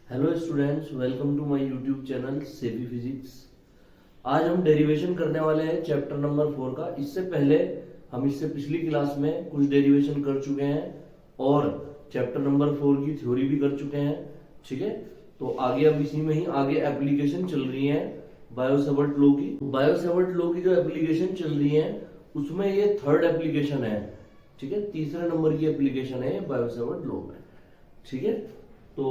Hello students, welcome to my YouTube channel savvy physics. आज हम derivation करने वाले हैं चैप्टर नंबर 4 का। इससे पहले हम इससे पिछली क्लास में कुछ डेरिवेशन कर चुके हैं और चैप्टर नंबर 4 की थ्योरी भी कर चुके हैं। ठीक है, तो आगे अब इसी में ही आगे एप्लीकेशन चल रही है बायो-सेवर्ट लॉ की। बायो-सेवर्ट लॉ की जो एप्लीकेशन चल रही है उसमें ये थर्ड एप्लीकेशन है। ठीक है, तीसरे नंबर की एप्लीकेशन है बायो-सेवर्ट लॉ में। ठीक है, तो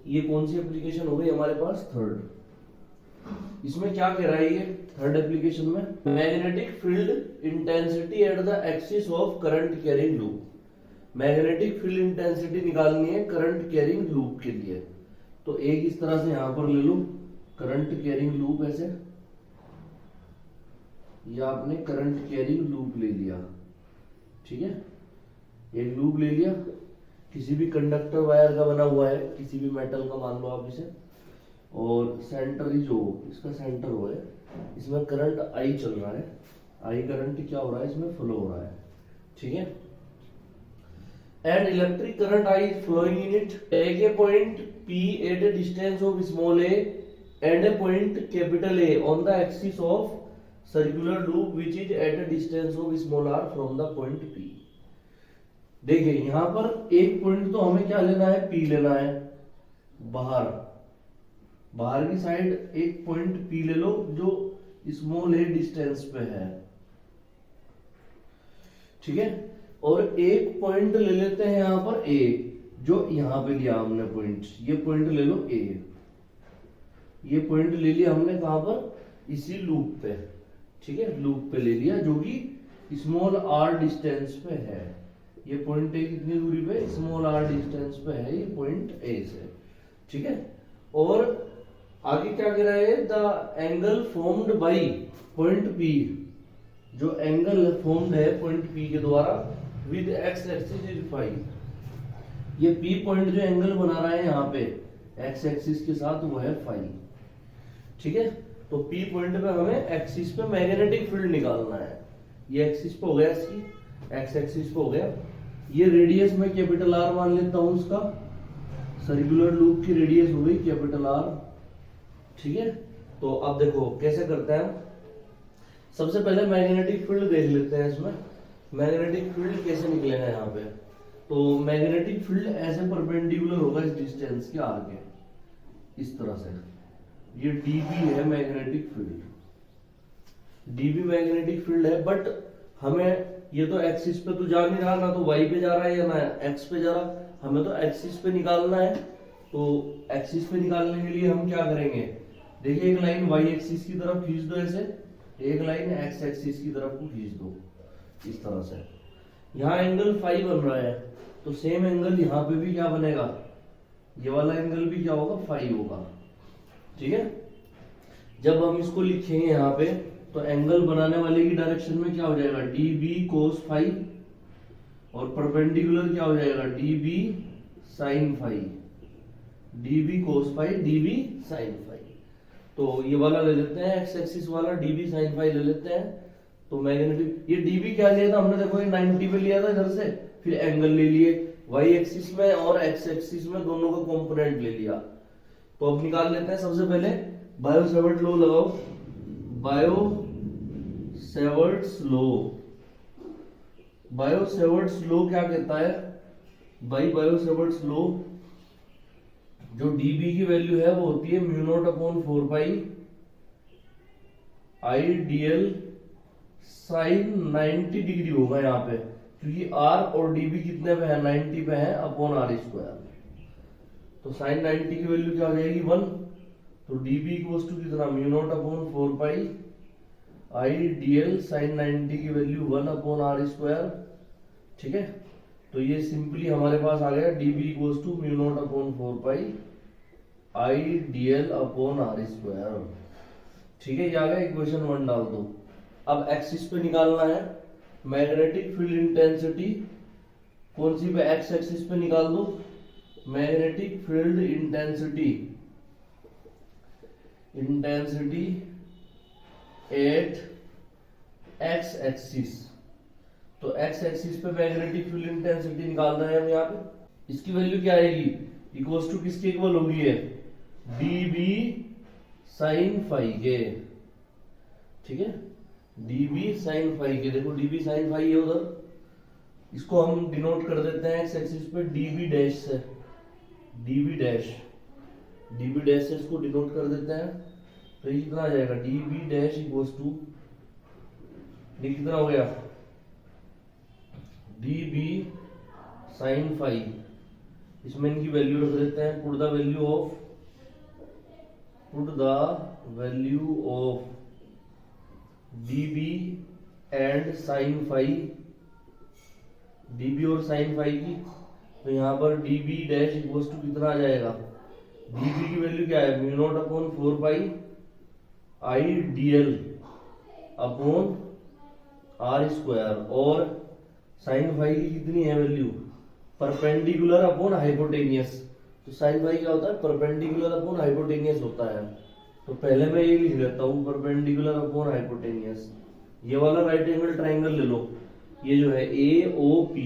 ये कौन सी एप्लीकेशन हो गई हमारे पास? थर्ड। इसमें क्या कह रहा है ये थर्ड एप्लीकेशन में? Magnetic field intensity at the axis of current carrying loop. Magnetic field intensity निकालनी है करंट कैरिंग लूप के लिए। तो एक इस तरह से यहां पर ले लो करंट कैरिंग लूप, ऐसे या आपने करंट कैरिंग लूप ले लिया। ठीक है, एक लूप ले लिया, किसी भी कंडक्टर वायर का बना हुआ है, किसी भी मेटल का मान लो आप इसे, और सेंटर ही जो इसका सेंटर हो है, इसमें करंट आई चल रहा है। आई करंट क्या हो रहा है? इसमें फ्लो हो रहा है। ठीक है, and electric current I is flowing in it. Take a point P at a distance of small a and a point capital A on the axis of circular loop which is at a distance of small r from the point P। देखिए यहां पर एक point तो हमें क्या लेना है? P लेना है। बाहर की साइड एक पॉइंट P ले लो जो स्मॉल a डिस्टेंस पे है। ठीक है, और एक पॉइंट ले लेते हैं यहां पर A, जो यहां पे लिया हमने पॉइंट। ये पॉइंट ले लो A, ये पॉइंट ले लिया हमने कहां पर? इसी लूप पे। ठीक है, लूप पे ले लिया जो कि स्मॉल r डिस्टेंस पे है। ये पॉइंट ए कितनी दूरी पे? स्मॉल r डिस्टेंस पे है ये पॉइंट ए से। ठीक है, और आगे क्या कह रहा है? The angle formed by point P, जो एंगल फॉर्म्ड है पॉइंट P के द्वारा with x axis is phi. ये P पॉइंट जो एंगल बना रहा है यहाँ पे x एक्सिस के साथ, वो है फाई। ठीक है, तो P पॉइंट पे हमें एक्सिस पे मैग्नेटिक फील्ड निकालना है। ये एक्सिस पे हो गया, इसकी x एक्सिस पे हो गया। ये रेडियस में कैपिटल R मान लेता हूं, उसका सर्कुलर लूप की रेडियस हो गई कैपिटल R। ठीक है, तो अब देखो कैसे करते हैं। सबसे पहले मैग्नेटिक फील्ड देख लेते हैं। इसमें मैग्नेटिक फील्ड कैसे निकलेगा यहाँ पे? तो मैग्नेटिक फील्ड ऐसे परपेंडिकुलर होगा इस डिस्टेंस के R के, इस तरह से। ये dB है magnetic field, dB magnetic field है। बट हमें ये तो एक्सिस पे तो जा नहीं रहा, ना तो y पे जा रहा है या ना x पे जा रहा। हमें तो एक्सिस पे निकालना है। तो एक्सिस पे निकालने के लिए हम क्या करेंगे? देखिए एक लाइन y एक्सिस की तरफ खींच दो ऐसे, एक लाइन x एक्सिस की तरफ को खींच दो इस तरह से। यहाँ एंगल फाई बन रहा है, तो सेम एंगल यहाँ पे भी क्या बनेगा? ये वाला एंगल भी क्या होगा? फाई होगा। ठीक है, जब हम इसको लिखेंगे यहाँ पे तो एंगल बनाने वाले की डायरेक्शन में क्या हो जाएगा? dB cos फाई, और परपेंडिकुलर क्या हो जाएगा? dB sin phi. dB cos phi, dB sin phi. तो ये वाला ले लेते हैं, x एक्सिस वाला dB sin फाई ले लेते हैं। तो मैग्नेटिक ये dB क्या लिया था हमने? देखो ये 90 पे लिया था इधर से, फिर एंगल ले लिए y एक्सिस में और x एक्सिस में, दोनों का कंपोनेंट ले लिया। तो अब निकाल लेते हैं। सबसे पहले बायो-सेवर्ट लॉ लगाओ। बायो-सेवर्ट्स लॉ, बायो-सेवर्ट्स लॉ क्या कहता है? बायो-सेवर्ट्स लॉ, जो dB की वैल्यू है वो होती है mu naught upon 4 pi I dl sign 90 degree होगा यहाँ पे, क्योंकि r और dB कितने पे है? 90 पे है, अपॉन r स्क्वायर। तो साइन 90 की वैल्यू क्या हो जाएगी? 1। तो dB इक्वल्स टू कितना? Mu naught upon 4 pi I dl sign 90 की वैल्यू 1 अपॉन r स्क्वायर। ठीक है, तो ये सिंपली हमारे पास आ गया dB equals to mu naught upon 4 pi I dl upon r square. ठीक है, ये आ गया। इक्वेशन 1 डाल दो। अब एक्सिस पे निकालना है मैग्नेटिक फील्ड इंटेंसिटी। कौन सी पे? x एक्सिस पे निकाल दो magnetic field intensity, intensity at x axis. तो x एक्सिस पे मैग्नेटिक फील्ड इंटेंसिटी निकाल रहे हैं हम यहाँ पे। इसकी वैल्यू क्या आएगी? इक्वल्स टू किसके इक्वल होगी है? dB साइन फाई के, ठीक है, dB साइन फाई के। देखो dB साइन फाई है उधर, इसको हम डिनोट कर देते हैं एक्स एक्सिस पे dB डैश से, dB डैश से इसको डिनोट कर देते हैं। तो ये कितना आ जाएगा, dB डैश इक्वल्स टू, ये कितना हो गया, dB साइन फाई। इसमें इनकी वैल्यू रख देते हैं, put the value of dB and sine phi, dB और साइन फाई की। तो यहाँ पर dB डैश इक्वल्स टू कितना आ जाएगा, dB की वैल्यू क्या है, mu naught upon 4 pi I dl upon r square, और साइन फाई की कितनी है वैल्यू, परपेंडिकुलर अपॉन हाइपोटेनियस। तो साइन फाई क्या होता है, परपेंडिकुलर अपॉन हाइपोटेनियस होता है। तो पहले मैं ये लिख लेता हूँ, परपेंडिकुलर अपॉन हाइपोटेनियस। ये वाला राइट एंगल ट्राइंगल ले लो, ये जो है AOP,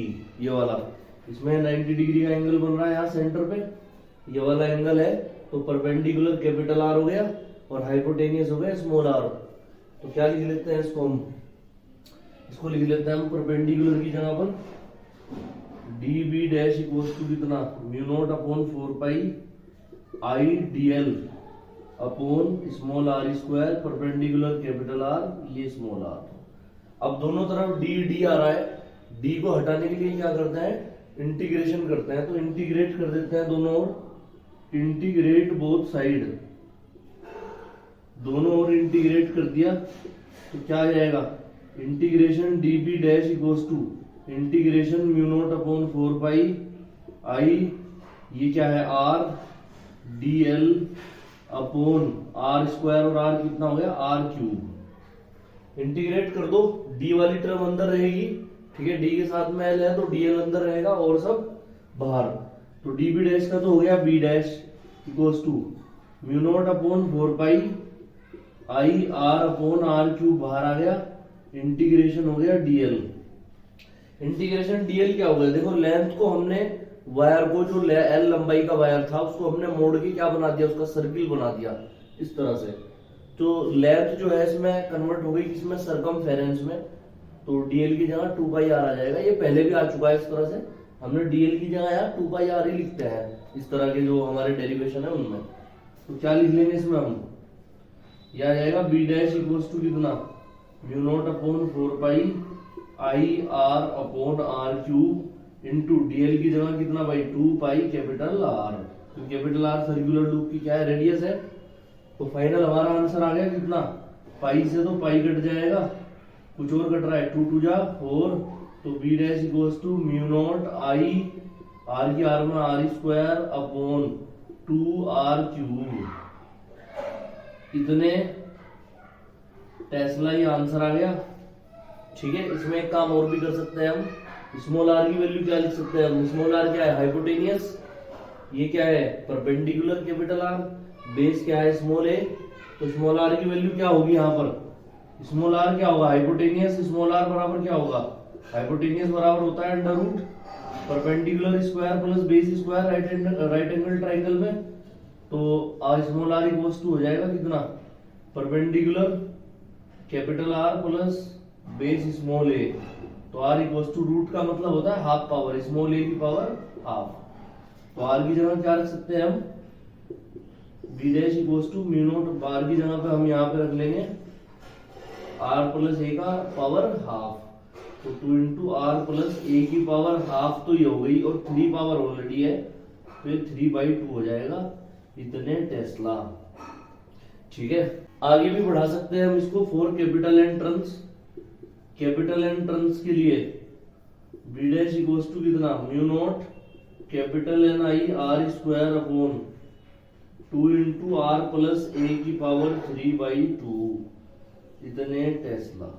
ये वाला, इसमें 90 डिग्री का एंगल बन रहा है यहाँ सेंटर पे, ये वाला एंगल है। तो परपेंडिकुलर कैपिटल R हो गया और हाइपोटेनियस हो गया स्मॉल r। तो क्या लिख लेते हैं इसको हम, इसको लिख लेते हैं हम परपेंडिकुलर की जगह पर dB डैश इक्वल्स टू कितना, mu naught upon 4 pi I dl upon small r square, perpendicular capital R, ये स्मॉल r। अब दोनों तरफ d आ रहा है, d को हटाने के लिए क्या करते हैं, इंटीग्रेशन करते हैं। तो इंटीग्रेट कर देते हैं दोनों ओर, इंटीग्रेट बोथ साइड, दोनों ओर इंटीग्रेट कर दिया। तो क्या आ जाएगा, integration dB dash equals to integration mu naught upon 4 pi I, ये क्या है r dl upon r square, और r कितना हो गया, r क्यूब। इंटीग्रेट कर दो, d वाली टर्म अंदर रहेगी, ठीक है, d के साथ में l है तो dl अंदर रहेगा और सब बाहर। तो dB डैश का तो हो गया b dash equals to mu naught upon 4 pi I r upon r cube बाहर आ गया, इंटीग्रेशन हो गया dl। इंटीग्रेशन dl क्या हो गया, देखो लेंथ को हमने, वायर को, जो l लंबाई का वायर था उसको हमने मोड़ के क्या बना दिया, उसका सर्किल बना दिया इस तरह से। तो लेंथ जो है इसमें कन्वर्ट हो गई किसमें, सरकमफेरेंस में। तो dl की जगह 2 पाई r आ जाएगा, ये पहले भी आ चुका है इस तरह से, हमने dl की जगह यार 2 पाई r ही लिखते हैं इस तरह के जो हमारे डेरिवेशन है उनमें। तो क्या लिख लेंगे इसमें हम, यह आ जाएगा b डैश इक्वल्स टू कितना, mu naught upon 4 pi I r upon r cube into dl की जगह कितना भाई, 2 पाई कैपिटल R। तो कैपिटल R सर्कुलर लूप की क्या है, रेडियस है। तो फाइनल हमारा आंसर आ गया कितना, पाई से तो पाई कट जाएगा, कुछ और कट रहा है, 2 2 जा 4। तो b dash equals to mu naught I, r की r में r square upon 2r cube. इतने टेस्ला, ये आंसर आ गया, ठीक है। इसमें एक काम और भी कर सकते हैं हम, स्मॉल r की वैल्यू क्या लिख सकते हैं हम, स्मॉल r क्या है, हाइपोटेनियस, ये क्या है, परपेंडिकुलर कैपिटल R, बेस क्या है स्मॉल a। तो स्मॉल r की वैल्यू क्या होगी यहाँ पर, स्मॉल r क्या होगा, हाइपोटेनियस, स्मॉल r बराबर क्या होगा, हाइपोटेनियस बराबर होता है under root perpendicular square plus base square right angle triangle में। तो स्मॉल r इक्वल्स टू हो जाएगा कितना, perpendicular capital R plus base small a। तो r इक्वल्स टू रूट का मतलब होता है हाफ पावर, स्मॉल a की पावर हाफ। तो r की जगह क्या रख सकते हैं हम, b dash equals to mu naught, r की जगह पे हम यहाँ पे रख लेंगे r प्लस a का पावर हाफ। तो 2 इंटू r प्लस a की पावर हाफ, तो ये हो गई, और 3 पावर ऑलरेडी है तो ये 3/2 हो जाएगा। इतने टेस्ला, ठीक है। आगे भी बढ़ा सकते हैं हम इसको, for capital N terms, capital N terms के लिए b डैश इक्वल्स टू कितना, mu naught capital N I r square upon 2 into r plus a की पावर 3/2। इतने tesla.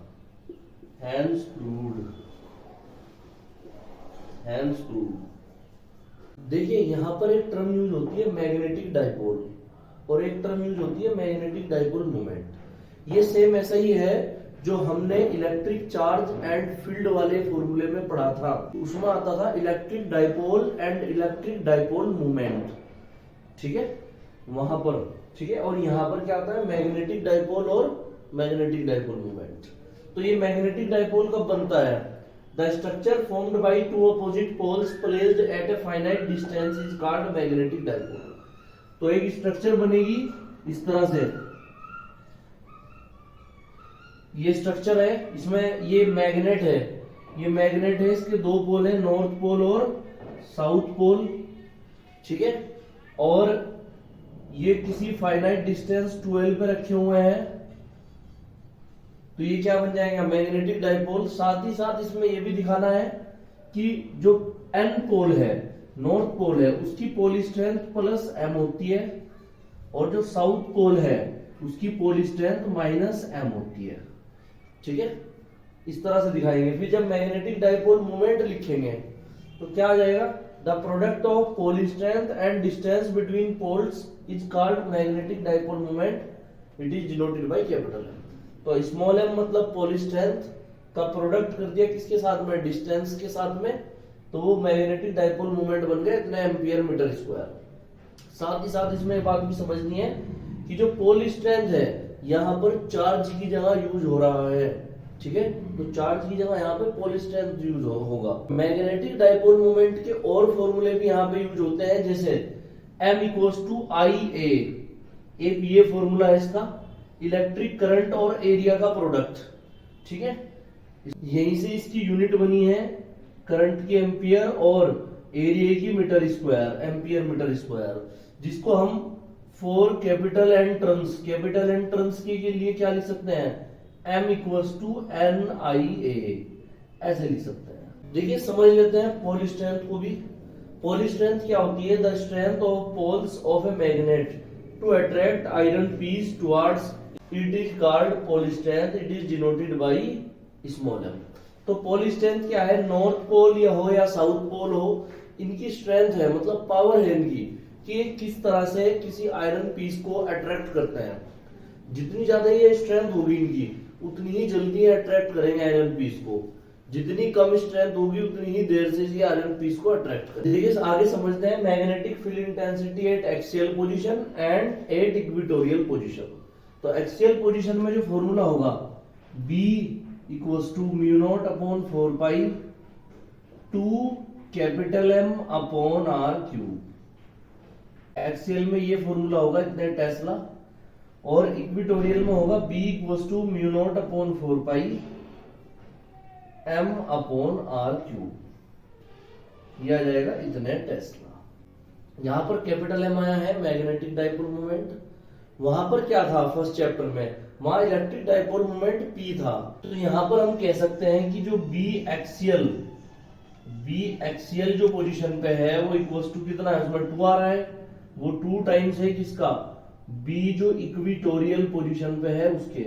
Hands screwed, hands screwed. देखिए यहाँ पर एक टर्म यूज होती है मैग्नेटिक डाइपोल, और एक टर्म यूज होती है मैग्नेटिक डाइपोल मोमेंट। ये सेम ऐसा ही है जो हमने इलेक्ट्रिक चार्ज एंड फील्ड वाले फॉर्मूले में पढ़ा था, उसमें आता था electric dipole and electric dipole moment, ठीक है। वहां पर, ठीक है। और यहाँ पर क्या आता है, मैग्नेटिक डाइपोल और मैग्नेटिक डाइपोल मोमेंट। तो ये मैग्नेटिक डाइपोल कब बनता है, the structure formed by two opposite poles placed at a finite distance is called magnetic dipole. तो एक स्ट्रक्चर बनेगी इस तरह से, ये स्ट्रक्चर है, इसमें ये मैग्नेट है, ये मैग्नेट है, इसके दो पोल है, नॉर्थ पोल और साउथ पोल, ठीक है। और ये किसी फाइनाइट डिस्टेंस 12 पे रखे हुए हैं, तो ये क्या बन जाएगा, मैग्नेटिक डाइपोल। साथ ही साथ इसमें ये भी दिखाना है कि जो एन पोल है, नॉर्थ पोल है, उसकी पोल स्ट्रेंथ प्लस एम होती है, और जो साउथ पोल है उसकी पोल स्ट्रेंथ माइनस एम होती है, ठीक है। इस तरह से दिखाएंगे। फिर जब मैग्नेटिक डाइपोल मोमेंट लिखेंगे तो क्या आ जाएगा, the product of pole strength and distance between poles is called magnetic dipole moment, it is denoted by capital M. तो स्मॉल एम मतलब पोल स्ट्रेंथ का प्रोडक्ट कर दिया किसके साथ में, डिस्टेंस के साथ में, तो वो मैग्नेटिक डाइपोल मोमेंट बन गया इतने एम्पियर मीटर स्क्वायर। साथ ही साथ इसमें एक बात भी समझनी है कि जो पोल स्ट्रेंथ है यहाँ पर चार्ज की जगह यूज हो रहा है, ठीक है। तो चार्ज की जगह यहाँ पे पोल स्ट्रेंथ यूज होगा। मैग्नेटिक डाइपोल मोमेंट के और फॉर्मूले भी यहाँ पे यूज होते हैं, जैसे M इक्वल्स टू आई ए, एक ये फॉर्मूला है इसका, इलेक्ट्रिक करंट और एरिया का प्रोडक्ट, ठीक है। यहीं से इसकी यूनिट बनी है करंट की एम्पियर और एरिया की metre square, ampere metre square, जिसको हम फॉर कैपिटल एंड टर्न्स के लिए क्या लिख सकते हैं, M इक्वल्स टू एन आई ए, ऐसे लिख सकते हैं। देखिए समझ लेते हैं पोल स्ट्रेंथ को भी। पोल स्ट्रेंथ क्या होती है, the strength of poles of a magnet to attract iron piece towards it is called pole strength, it is denoted by small M. तो पोल स्ट्रेंथ क्या है, नॉर्थ पोल या हो या साउथ पोल हो, इनकी स्ट्रेंथ है, मतलब पावर है इनकी, कि किस तरह से किसी आयरन पीस को अट्रैक्ट करते हैं। जितनी ज्यादा ये स्ट्रेंथ होगी इनकी, उतनी ही जल्दी अट्रैक्ट करेंगे आयरन पीस को, जितनी कम स्ट्रेंथ होगी उतनी ही देर से ये आयरन पीस को अट्रैक्ट करेंगे। देखिए आगे समझते हैं magnetic field intensity at axial position and at equatorial position. तो एक्सियल पोजीशन में जो फॉर्मूला होगा B equals to mu naught upon 4 pi 2 capital M upon R cube. Axial में ये फॉर्मूला होगा इतने टेस्ला, और इक्वेटोरियल में होगा B equals to mu naught upon 4 pi M upon R cube. यह आ जाएगा इतने टेस्ला। यहां पर कैपिटल M आया है मैग्नेटिक डाइपोल मोमेंट, वहां पर क्या था फर्स्ट चैप्टर में, वहां इलेक्ट्रिक डाइपोल मोमेंट P था। तो यहां पर हम कह सकते हैं कि जो B एक्सियल जो पोजीशन पे है वो इक्वल्स टू कितना है, उसमें 2 आ रहा है, वो 2 टाइम्स है किसका, B जो इक्वेटोरियल पोजीशन पे है उसके,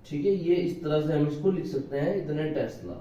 ठीक है। ये इस तरह से हम इसको लिख सकते हैं इतने टेस्ला।